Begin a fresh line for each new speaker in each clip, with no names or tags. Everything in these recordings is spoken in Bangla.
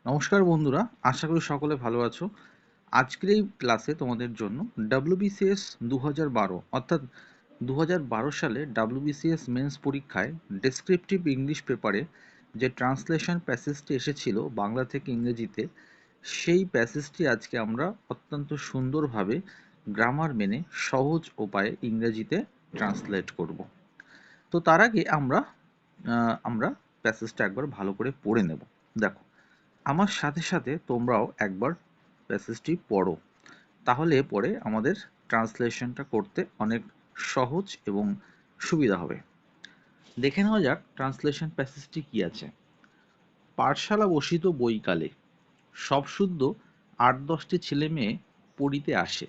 নমস্কার বন্ধুরা, আশা করি সকলে ভালো আছো। আজকের এই ক্লাসে তোমাদের জন্য WBCS 2012 অর্থাৎ 2012 সালে WBCS মেন্স পরীক্ষায় ডেসক্রিপটিভ ইংলিশ পেপারে যে ট্রান্সলেশন প্যাসেজটি এসেছিল বাংলা থেকে ইংরেজিতে, সেই প্যাসেজটি আজকে আমরা অত্যন্ত সুন্দরভাবে গ্রামার মেনে সহজ উপায়ে ইংরেজিতে ট্রান্সলেট করব। তো তার আগে আমরা প্যাসেজটা একবার ভালো করে পড়ে নেব। দেখো, আমার সাথে সাথে তোমরাও একবার প্যাসেজটি পড়ো, তাহলে পরে আমাদের ট্রান্সলেশনটা করতে অনেক সহজ এবং সুবিধা হবে। দেখে নেওয়া যাক ট্রান্সলেশন প্যাসেজটি কি আছে। পাঠশালা বসিত বৈকালে, সব শুদ্ধ ৮-১০টি ছেলে মেয়ে পড়িতে আসে।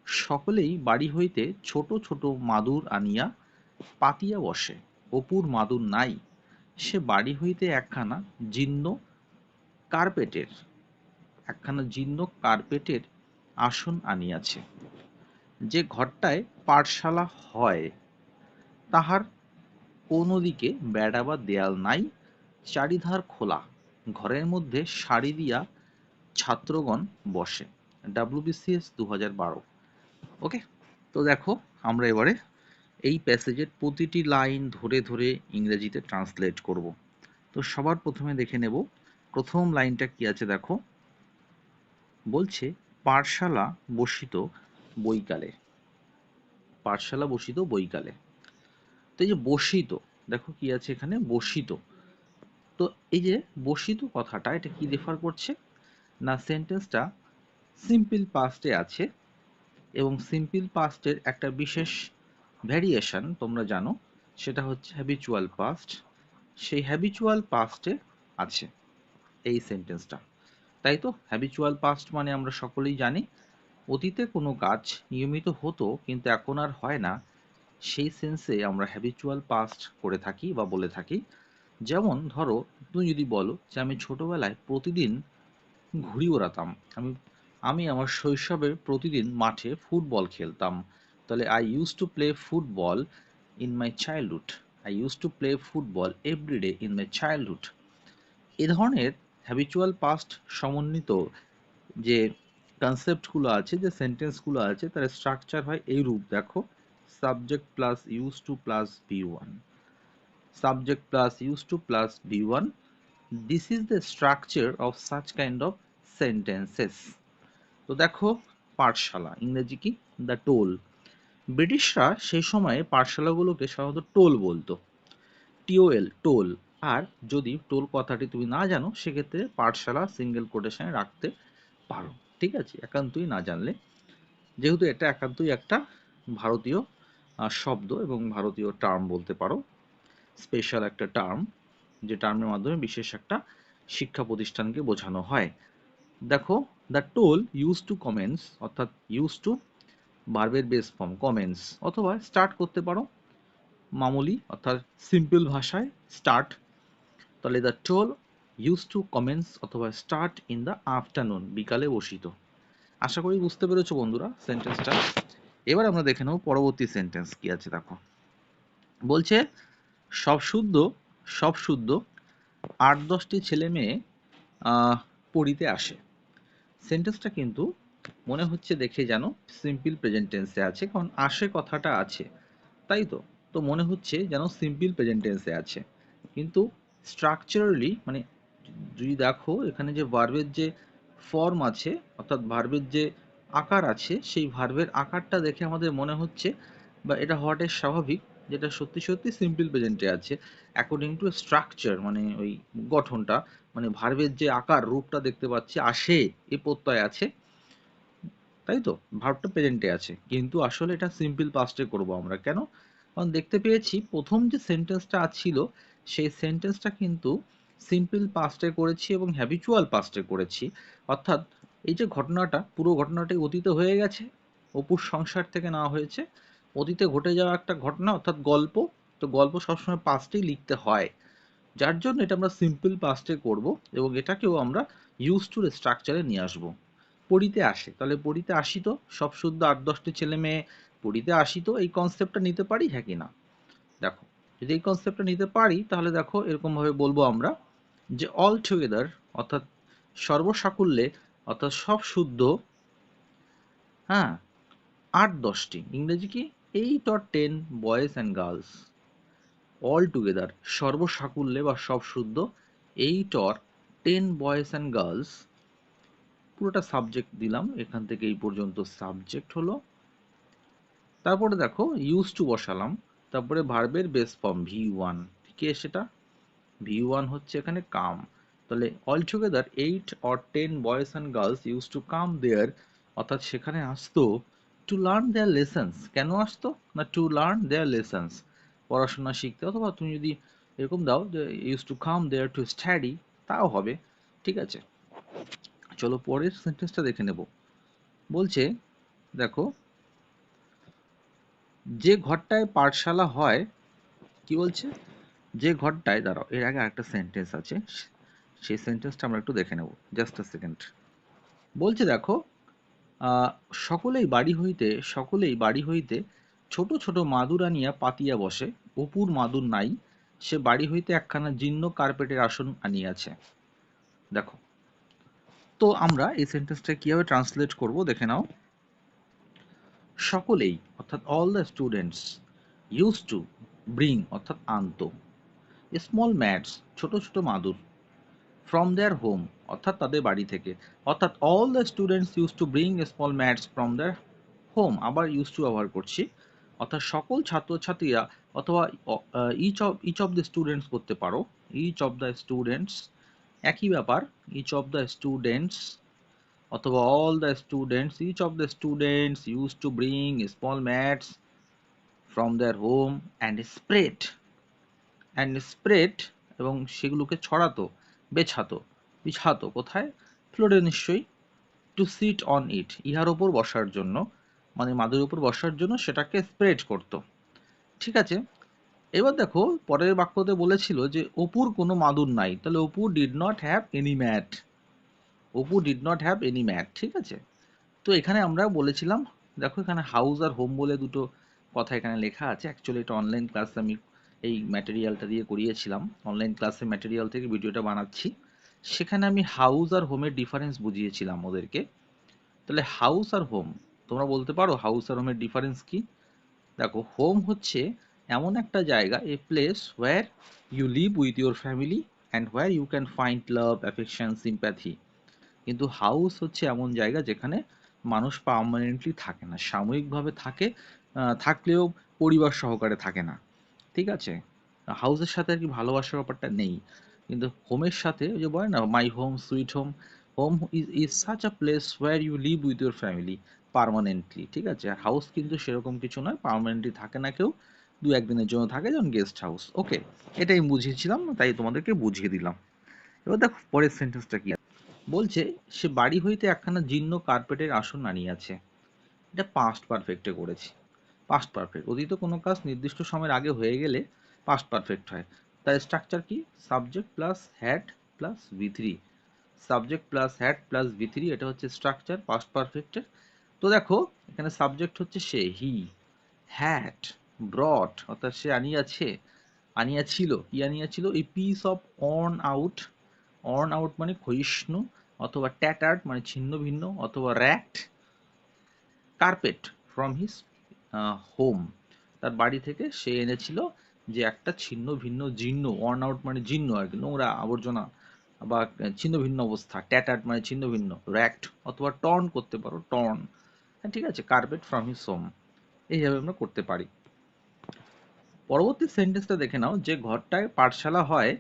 সকলেই বাড়ি হইতে ছোট ছোট মাদুর আনিয়া পাতিয়া বসে। অপুর মাদুর নাই, সে বাড়ি হইতে কার্পেটের একখানা জীর্ণ কার্পেটের আসন আনিয়াছে। যে ঘরটায় পাঠশালা হয় তাহার কোনো দিকে বেড়া বা দেয়াল নাই, চারিধার খোলা। ঘরের মধ্যে সারি দিয়া ছাত্রগণ বসে। WBCS 2012। ওকে, তো দেখো, আমরা এবারে এই প্যাসেজের প্রতিটি লাইন ধরে ধরে ইংরেজিতে ট্রান্সলেট করব। তো সবার প্রথমে দেখে নেব প্রথম লাইনটা কি আছে। দেখো, বলছে পাঠশালা বসিত বৈকালে। পাঠশালা বসিত বৈকালে। তো এই যে বসিত, দেখো কি আছে এখানে, বসিত। তো এই যে বসিত কথাটা, এটা কি রেফার করছে না, সেন্টেন্সটা সিম্পল পাস্টে আছে এবং সিম্পল পাস্টের একটা বিশেষ ভ্যারিয়েশন তোমরা জানো, সেটা হচ্ছে হ্যাবিচুয়াল পাস্ট। সেই হ্যাবিচুয়াল পাস্টে আছে এই সেন্টেন্সটা। তাই তো, হ্যাবিচুয়াল পাস্ট মানে আমরা সকলেই জানি অতীতে কোনো কাজ নিয়মিত হতো কিন্তু এখন আর হয় না, সেই সেন্সে আমরা হ্যাবিচুয়াল পাস্ট করে থাকি বা বলে থাকি। যেমন ধরো, তুমি যদি বলো যে আমি ছোটবেলায় প্রতিদিন ঘুড়ি ওড়াতাম, আমি আমি আমার শৈশবে প্রতিদিন মাঠে ফুটবল খেলতাম, তাহলে I use to play football in my childhood. I use to play football everyday in my childhood. এ ধরনের হ্যাবিচুয়াল পাস্ট সমন্বিত যে কনসেপ্টগুলো আছে, যে সেন্টেন্সগুলো আছে, তার স্ট্রাকচার হয় এই রূপ। দেখো, subject plus use to plus B one, subject plus use to plus B one. This is the structure of such kind of sentences. তো দেখো, পাঠশালা ইংরেজি কি, দ্য টোল। ব্রিটিশরা সেই সময়ে পাঠশালাগুলোকে সাধারণত টোল বলতো, টিওএল, টোল। আর যদি টোল কথাটি তুমি না জানো, সেক্ষেত্রে পাঠশালা সিঙ্গেল কোটেশনে রাখতে পারো। ঠিক আছে, একান্তই না জানলে, যেহেতু এটা একান্তই একটা ভারতীয় শব্দ এবং ভারতীয় টার্ম বলতে পারো, স্পেশাল একটা টার্ম, যে টার্মের মাধ্যমে বিশেষ একটা শিক্ষা প্রতিষ্ঠানকে বোঝানো হয়। দেখো, the toll use to commence, অর্থাৎ ইউজ টু ভার্বের বেস ফর্ম কমেন্স, অথবা স্টার্ট করতে পারো মামুলি অর্থাৎ সিম্পল ভাষায় স্টার্ট। তাহলে the toll use to commence অথবা স্টার্ট ইন দ্য আফটারনুন, বিকালে বসিত। আশা করি বুঝতে পেরেছো বন্ধুরা সেন্টেন্সটা। এবার আমরা দেখে নেব পরবর্তী সেন্টেন্স কি আছে। দেখো, বলছে সব শুদ্ধ, সব শুদ্ধ ৮-১০টি ছেলে মেয়ে পড়িতে আসে। সেন্টেন্সটা কিন্তু মনে হচ্ছে দেখে যেন সিম্পল প্রেজেন্ট টেন্সে আছে, কারণ আসে কথাটা আছে, তাই তো। তো মনে হচ্ছে যেন সিম্পল প্রেজেন্ট টেন্সে আছে, কিন্তু স্ট্রাকচারালি মানে যদি দেখো এখানে যে ভার্বের যে ফর্ম আছে, অর্থাৎ ভার্বের যে আকার আছে, সেই ভার্বের আকারটা দেখে আমাদের মনে হচ্ছে বা এটা হওয়াটাই স্বাভাবিক, যেটা সত্যি সত্যি সিম্পল প্রেজেন্টে আছে অ্যাকর্ডিং টু স্ট্রাকচার, মানে ওই গঠনটা, মানে ভার্বের যে আকার রূপটা দেখতে পাচ্ছি, আসে এ প্রত্যয় আছে, তাই তো, ভার্বটা প্রেজেন্টে আছে, কিন্তু আসলে এটা সিম্পল পাস্টে করব আমরা। কেন? কারণ দেখতে পেয়েছি প্রথম যে সেন্টেন্সটা ছিল, সেই সেন্টেন্সটা কিন্তু সিম্পল পাস্টে করেছি এবং হ্যাবিচুয়াল পাস্টে করেছি। অর্থাৎ এই যে ঘটনাটা, পুরো ঘটনাটাই অতীতে হয়ে গেছে, অপুর সংসার থেকে নেওয়া হয়েছে, অতীতে ঘটে যাওয়া একটা ঘটনা, অর্থাৎ গল্প। তো গল্প সবসময় পাস্টেই লিখতে হয়, যার জন্য এটা আমরা সিম্পল পাস্টে করব এবং এটাকেও আমরা ইউজ টু স্ট্রাকচারে নিয়ে আসব। পড়িতে আসে, তাহলে পড়িতে আসিত, সব শুদ্ধ ৮-১০টি ছেলে মেয়ে পড়িতে আসিত, এই কনসেপ্টটা নিতে পারি, হ্যাঁ কি না? দেখো, যদি এই কনসেপ্টটা নিতে পারি তাহলে দেখো এরকম ভাবে বলবো আমরা যে অল টুগেদার অর্থাৎ সর্বসাকুল্যে, অর্থাৎ সব শুদ্ধ, হ্যাঁ, 8-10টি। ইংরেজি কি? 8 or 10 boys and girls all together, সর্বসাকুল্যে বা সব শুদ্ধ 8 or 10 বয়েজ অ্যান্ড গার্লস। পুরোটা সাবজেক্ট দিলাম, এখান থেকে এই পর্যন্ত সাবজেক্ট হলো। তারপরে দেখো ইউজ টু বসালাম, তারপরে ভার্বের বেস ফর্ম V1, কে সেটা? V1 হচ্ছে এখানে কাম। তাহলে all together 8 or 10 boys and girls use to come there, অর্থাৎ সেখানে আসতো টু লার্ন দেয়ার লেসন্স। কেন আসতো না? টু লার্ন দেয়ার লেসন্স, পড়াশোনা শিখতে। অথবা তুমি যদি এরকম দাও যে used to come there to study, তাও হবে। ঠিক আছে, চলো পরের সেন্টেন্সটা দেখে নেব। বলছে দেখো, যে ঘরটায় পাঠশালা হয়, কি বলছে? যে ঘরটায়, দাঁড়াও এর আগে আরেকটা সেন্টেন্স আছে, সেই সেন্টেন্সটা আমরা একটু দেখে নেব, জাস্ট আ সেকেন্ড। বলছে দেখো, সকলেই বাড়ি হইতে ছোট ছোট মাদুর আনিয়া পাতিয়া বসে, অপুর মাদুর নাই, সে বাড়ি হইতে একখানা জীর্ণ কার্পেটের আসন আনিয়াছে। দেখো, তো আমরা এই সেন্টেন্সটা কিভাবে ট্রান্সলেট করব দেখে নাও। সকলেই অর্থাৎ all the students used to bring অর্থাৎ আনত, স্মল ম্যাটস ছোট ছোট মাদুর, ফ্রম দেয়ার হোম অর্থাৎ তাদের বাড়ি থেকে, অর্থাৎ all the students used to bring small mats from their home, আবার ইউজ টু ব্যবহার করছি, অর্থাৎ সকল ছাত্রছাত্রীরা, অথবা ইচ অফ দ্য স্টুডেন্টস করতে পারো, ইচ অফ দ্য স্টুডেন্টস, একই ব্যাপার, ইচ অফ দ্য স্টুডেন্টস অথবা all the students, each of the students used to bring small mats from their home and spread, এবং সেগুলোকে ছড়াতো, বিছাতো কোথায়? ফ্লোরে নিশ্চয়ই। টু সিট অন ইট, ইহার ওপর বসার জন্য, মানে মাদুরের উপর বসার জন্য সেটাকে স্প্রেড করত। ঠিক আছে, এবার দেখো পরের বাক্যতে বলেছিল যে অপুর কোনো মাদুর নাই, তাহলে Apu did not have any mat, ঠিক আছে। তো এখানে আমরা বলেছিলাম, দেখো এখানে হাউস আর হোম বলে দুটো কথা এখানে লেখা আছে। অ্যাকচুয়ালি এটা অনলাইন ক্লাস, আমি এই ম্যাটেরিয়ালটা দিয়ে করিয়েছিলাম, অনলাইন ক্লাসের ম্যাটেরিয়াল থেকে ভিডিওটা বানাচ্ছি। সেখানে আমি হাউস আর হোমের ডিফারেন্স বুঝিয়েছিলাম ওদেরকে। তাহলে হাউস আর হোম, তোমরা বলতে পারো হাউস আর হোমের ডিফারেন্স কি? দেখো, হোম হচ্ছে এমন একটা জায়গা, a place where you live with your family and where you can find love, affection, sympathy. কিন্তু হাউস হচ্ছে এমন জায়গা যেখানে মানুষ পার্মানেন্টলি থাকে না, সাময়িকভাবে থাকে, থাকলেও পরিবার সহকারে থাকে না। ঠিক আছে, হাউসের সাথে আর কি ভালোবাসার ব্যাপারটা নেই। কিন্তু হোমের সাথে, ওই যে বলে না my home sweet home, home is such a place where you live with your family permanently. ঠিক আছে, আর হাউস কিন্তু সেরকম কিছু নয়, পার্মানেন্টলি থাকে না কেউ, দু একদিনের জন্য থাকে, যেমন গেস্ট হাউস। ওকে, এটাই আমি বুঝিয়েছিলাম, তাই তোমাদেরকে বুঝিয়ে দিলাম। এবার দেখো পরের সেন্টেন্সটা কি বলছে। সে বাড়ি হইতে একখানা জীর্ণ কার্পেটের আসন আনিয়াছে। এটা পাস্ট পারফেক্টে করেছি। পাস্ট পারফেক্ট, অতীত কোনো কাজ নির্দিষ্ট সময়ের আগে হয়ে গেলে পাস্ট পারফেক্ট হয়। তার স্ট্রাকচার কি? Subject plus had plus V3, subject plus had plus V3, এটা হচ্ছে স্ট্রাকচার পাস্ট পারফেক্টের। তো দেখো এখানে সাবজেক্ট হচ্ছে সে, হি, হ্যাড ব্রট অর্থাৎ সে আনিয়াছে, আনিয়াছিল, কি আনিয়াছিল? এই পিস অফ অর্ন আউট মানে ক্ষয়িষ্ণু, অথবা ট্যাটার্ড মানে ছিন্ন ভিন্ন, অথবা র্যাক্ট কার্পেট ফ্রম হিজ হোম, তার বাড়ি থেকে সে এনেছিল যে একটা ছিন্ন ভিন্ন, জীর্ণ, ওয়ার্ন আউট মানে জীর্ণ আর কি, নোংরা আবর্জনা বা ছিন্ন ভিন্ন অবস্থা, ট্যাটার্ড মানে ছিন্ন ভিন্ন, র্যাক্ট অথবা টর্ন করতে পারো, টর্ন। হ্যাঁ ঠিক আছে, কার্পেট ফ্রম হিজ হোম, এইভাবে আমরা করতে পারি। পরবর্তী সেন্টেন্সটা দেখে নাও। যে ঘরটায় পাঠশালা হয়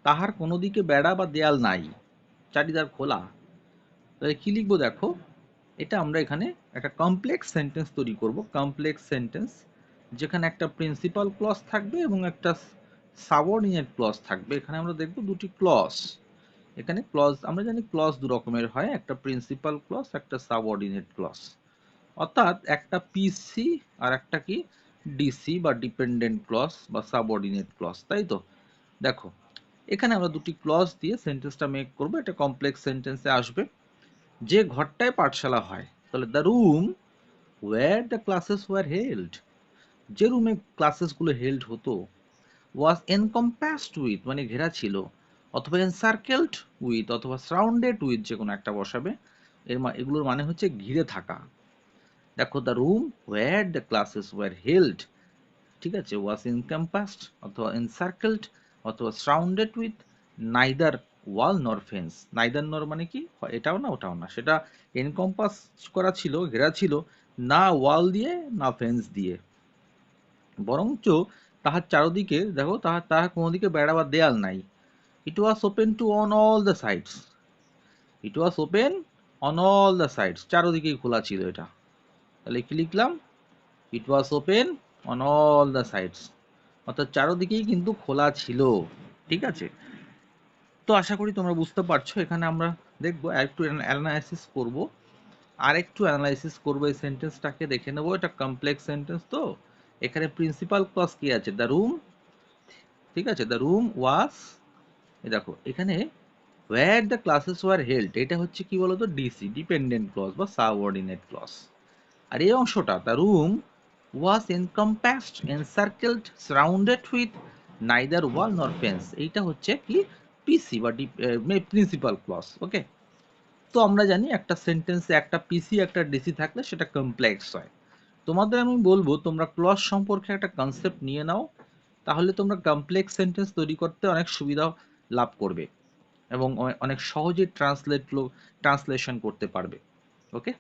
তাহার কোনো দিকে বেড়া বা দেয়াল নাই, চারিদ্বার খোলা। তাহলে কি লিখবো দেখো, এটা আমরা এখানে একটা কমপ্লেক্স সেন্টেন্স তৈরি করব, কমপ্লেক্স সেন্টেন্স, যেখানে একটা প্রিন্সিপাল ক্লজ থাকবে এবং একটা সাবঅর্ডিনেট ক্লজ থাকবে। এখানে আমরা দেখব দুটি ক্লজ। এখানে ক্লজ আমরা জানি ক্লজ দু রকমের হয়, একটা প্রিন্সিপাল ক্লজ, একটা সাবঅর্ডিনেট ক্লজ। অর্থাৎ একটা পিসি আর একটা কি ডিসি বা ডিপেন্ডেন্ট ক্লজ বা সাবঅর্ডিনেট ক্লজ, তাই তো। দেখো এখানে আমরা দুটি ক্লজ দিয়ে সেন্টেন্সটা মেক করব, এটা কমপ্লেক্স সেন্টেন্সে আসবে। যে ঘরটায় পাঠশালা হয়, তাহলে the room where the classes were held, যে রুমে ক্লাসেসগুলো হেল্ড হতো, ওয়াজ এনকম্পাসড উইথ মানে ঘেরা ছিল, অথবা এনসার্কেলড উইথ অথবা সারাউন্ডেড উইথ যে কোনো একটা বসাবে। এগুলোর মানে হচ্ছে ঘিরে থাকা। দেখো the room where the classes were held, ঠিক আছে, ওয়াজ এনকম্পাসড অথবা এনসার্কেলড অথবা surrounded with neither wall nor fence. Neither নর মানে কি, এটাও না ওটাও না, সেটা এনকম্পাস করা ছিল, ঘেরা ছিল, না ওয়াল দিয়ে না ফেন্স দিয়ে, বরঞ্চ তাহার চারদিকে দেখো তাহার কোনো দিকে বেড়া বা দেয়াল নাই। It was open to on all the sides, it was open on all the sides, চারদিকেই খোলা ছিল এটা। তাহলে কি লিখলাম, it was open on all the sides, অর্থাৎ চারদিকেই কিন্তু খোলা ছিল। ঠিক আছে, তো আশা করি তোমরা বুঝতে পারছো। এখানে আমরা দেখবো একটু অ্যানালাইসিস করব, আর একটু অ্যানালাইসিস করবো এই সেন্টেন্সটাকে, দেখে নেবো এটা কমপ্লেক্স সেন্টেন্স। তো এখানে প্রিন্সিপাল ক্লজ কি আছে, দ্য রুম, ঠিক আছে, দ্য রুম ওয়াজ, দেখো এখানে where the classes were held, এটা হচ্ছে কি বলতো, ডিসি, ডিপেন্ডেন্ট ক্লজ বা সাবঅর্ডিনেট ক্লজ। আর এই অংশটা, the room was encompassed encircled surrounded with neither wall nor fence, এইটা হচ্ছে কি পিসি বা প্রিন্সিপাল ক্লজ। ওকে, তো আমরা জানি একটা সেন্টেন্সে একটা পিসি একটা ডিসি থাকলে সেটা কমপ্লেক্স হয়। তোমাদের আমি বলবো তোমরা ক্লজ সম্পর্কে একটা কনসেপ্ট নিয়ে নাও, তাহলে তোমরা কমপ্লেক্স সেন্টেন্স তৈরি করতে অনেক সুবিধা লাভ করবে এবং অনেক সহজেই ট্রান্সলেশন করতে পারবে। ওকে,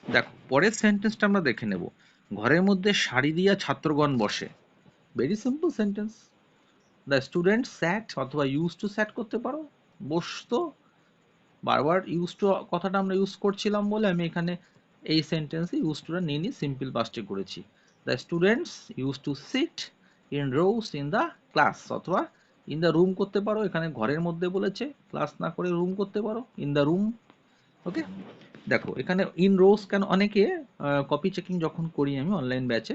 দেখো পরের সেন্টেন্সটা আমরা দেখে নেব, ঘরের মধ্যে সারি দিয়া ছাত্রগণ বসে। Very simple sentence, the student sat অথবা ইউজ টু স্যাট করতে পারো, বসতো। বারবার ইউজ টু কথাটা আমরা ইউজ করছিলাম বলে আমি এখানে এই সেন্টেন্সে ইউজ টুটা নিয়ে নিয়ে সিম্পল পাস্টে করেছি। The students used to sit in rows in the class, অথবা ইন দ্য রুম করতে পারো, এখানে ঘরের মধ্যে বলেছে, ক্লাস না করে রুম করতে পারো, ইন দ্য রুম। ওকে, দেখো এখানে ইন রোস কেন, অনেকে কপি চেকিং যখন করি আমি অনলাইন ব্যাচে,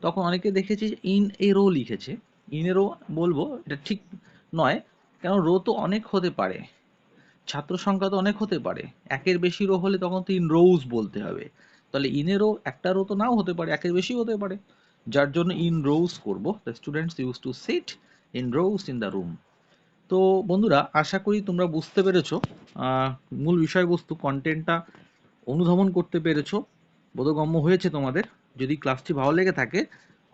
তখন অনেকে দেখেছি ইন এ রো লিখেছে। ইন এ রো বলবো এটা ঠিক নয়, কেন রো তো অনেক হতে পারে, ছাত্র সংখ্যা তো অনেক হতে পারে, একের বেশি রো হলে তখন তো ইন রোজ বলতে হবে। তাহলে ইনে রো একটা রো তো নাও হতে পারে, একের বেশি হতে পারে, যার জন্য ইন রোজ করব। The students used to sit in rows in the room. তো বন্ধুরা আশা করি তোমরা বুঝতে পেরেছো, মূল বিষয়বস্তু কন্টেন্টটা অনুধাবন করতে পেরেছো, বোধগম্য হয়েছে তোমাদের। যদি ক্লাসটি ভালো লেগে থাকে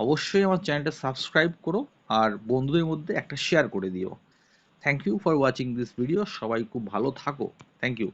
অবশ্যই আমার চ্যানেলটা সাবস্ক্রাইব করো আর বন্ধুদের মধ্যে একটা শেয়ার করে দিও। Thank you for watching this video, সবাই খুব ভালো থাকো, থ্যাংক ইউ।